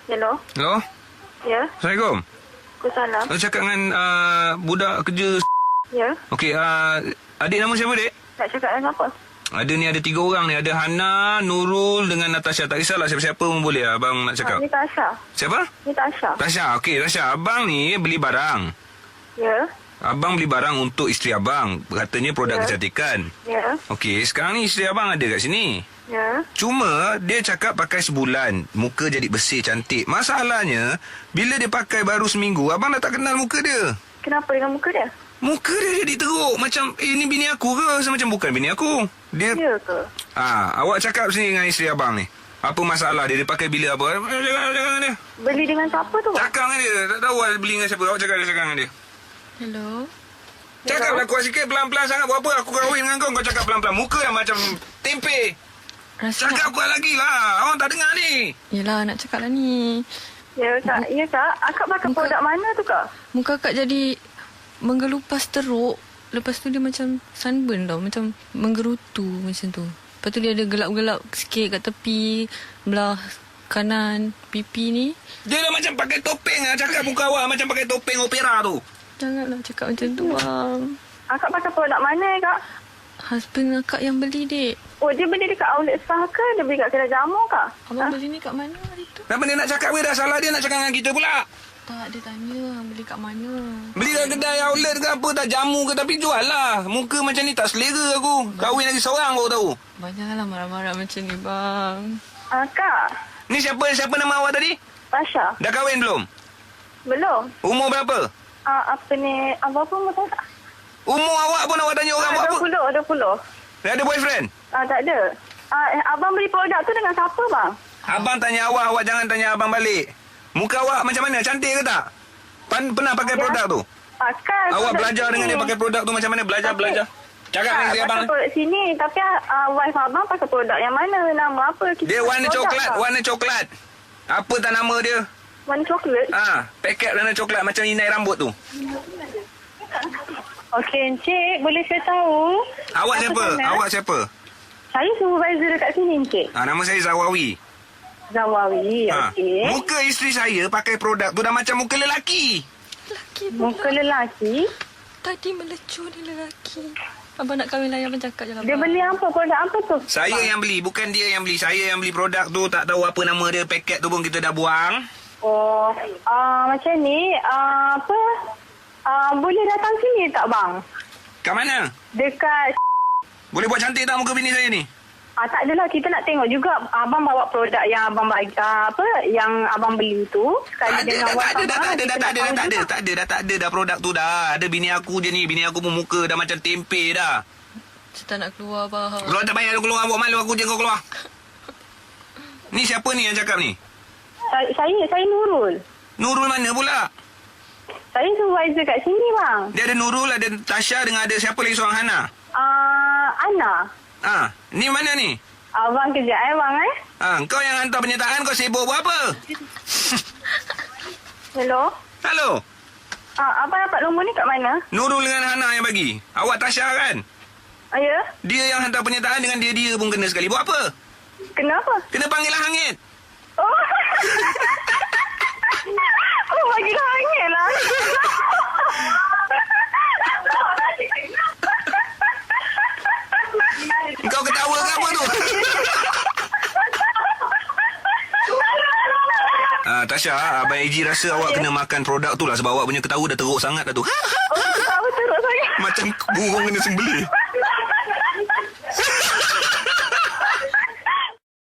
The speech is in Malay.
Hello? Hello? Ya? Assalamualaikum. Waalaikumsalam. Saya cakap dengan budak kerja. Ya? Okey, adik nama siapa, dek? Nak cakap dengan apa? Ada 3 orang ni. Ada Hana, Nurul dengan Natasha. Tak kisahlah siapa-siapa pun boleh abang nak cakap. Ni Tasha. Siapa? Ni Tasha. Tasha. Okey, Tasha. Abang ni beli barang. Ya? Abang beli barang untuk isteri abang. Katanya produk kecantikan. Ya? Okey, sekarang ni isteri abang ada kat sini. Ya? Cuma dia cakap pakai sebulan, muka jadi bersih, cantik. Masalahnya, bila dia pakai baru seminggu, abang dah tak kenal muka dia. Kenapa dengan muka dia? Muka dia jadi teruk. Macam, ni bini aku ke? Saya macam bukan bini aku. Dia... Ya ke? Awak cakap sini dengan isteri abang ni. Apa masalah dia? Dia pakai bila apa? Cakap dengan dia. Beli dengan siapa tu? Cakap dengan dia. Tak tahu awak beli dengan siapa. Awak cakap dengan dia. Hello. Cakaplah kuat sikit. Pelan-pelan sangat. Buat apa? Aku kahwin dengan kau. Kau cakap pelan-pelan. Muka yang macam tempe. Cakap kuat lagi lah. Awak tak dengar ni. Yelah, nak cakap lah ni. Ya, Kak. Ya, Kak. Akak pakai produk mana tu, Kak? Muka akak jadi menggelupas teruk. Lepas tu dia macam sunburn tau. Macam menggerutu macam tu. Lepas tu dia ada gelap-gelap sikit kat tepi. Belah kanan pipi ni. Dia dah macam pakai topeng lah. Cakap muka awak macam pakai topeng opera tu. Janganlah cakap macam tu, bang. Akak pakai produk mana, Kak? Husband akak yang beli, dek. Oh, dia beli dekat outlet spa ke? Dia beli kat kedai jamu, Kak? Abang beli ni kat mana hari tu? Kenapa dia nak cakap ke? Dah salah dia nak cakap dengan kita pula. Tak, dia tanya beli kat mana. Beli kat kedai outlet ke apa, dah jamu ke, tapi jual lah. Muka macam ni tak selera aku. Kahwin lagi seorang baru tahu. Banyaklah marah-marah macam ni, bang. Kak. Ni siapa nama awak tadi? Tasha. Dah kahwin belum? Belum. Umur berapa? Apa ni? Apa pun betul tak? Umur awak pun awak tanya orang buat apa? 20. Dah ada boyfriend? Tak ada. Abang beli produk tu dengan siapa, bang? Abang tanya awak jangan tanya abang balik. Muka awak macam mana? Cantik ke tak? Pernah pakai produk tu? Kan. Awak belajar dengan dia pakai produk tu macam mana? Belajar. Cakap dengan isteri abang. Pakai produk sini. Tapi wife abang pakai produk yang mana? Nama apa? Dia warna coklat. Warna coklat. Apa tak nama dia? Warna coklat? Paket warna coklat macam inai rambut tu. Okey, Encik. Boleh saya tahu? Awak siapa? Awak siapa? Saya supervisor dekat sini, Encik. Nama saya Zawawi. Zawawi, okey. Muka isteri saya pakai produk tu dah macam muka lelaki. Lelaki pula. Muka lelaki? Tadi melecur ni lelaki. Abang nak kahwin lah, abang cakap je lah. Dia beli apa? Produk apa tu? Saya yang beli, bukan dia yang beli. Saya yang beli produk tu, tak tahu apa nama dia. Paket tu pun kita dah buang. Oh, macam ni, boleh datang sini tak, bang? Kat mana? Dekat... Boleh buat cantik tak muka bini saya ni? Tak adalah, kita nak tengok juga abang bawa produk yang abang bagi, yang abang beli tu sekali dengan tak ada dah produk tu dah. Ada bini aku je ni. Bini aku pun muka dah macam tempe dah. Saya tak nak keluar, bang. Kalau tak payah keluar, buat malu aku je kau keluar. Ni siapa ni yang cakap ni? Saya Nurul. Nurul mana pula? Saya supervisor kat sini, bang. Dia ada Nurul, ada Tasha dengan ada siapa lagi seorang Hana? Ana. Ni mana ni? Abang kejap bang Kau yang hantar penyertaan, kau sibuk buat apa? Hello. Halo. Abang dapat nombor ni kat mana? Nurul dengan Hana yang bagi. Awak Tasha kan? Ya. Dia yang hantar penyertaan dengan dia pun kena sekali. Buat apa? Kenapa? Kena panggil lah hangit. Oh. Panggil hangit lah. Kau ketawa ke apa tu? Tasha, Abang Eji rasa awak kena makan produk tu lah sebab awak punya ketawa dah teruk sangat dah tu. Ketawa teruk sangat. Macam burung kena sembelih.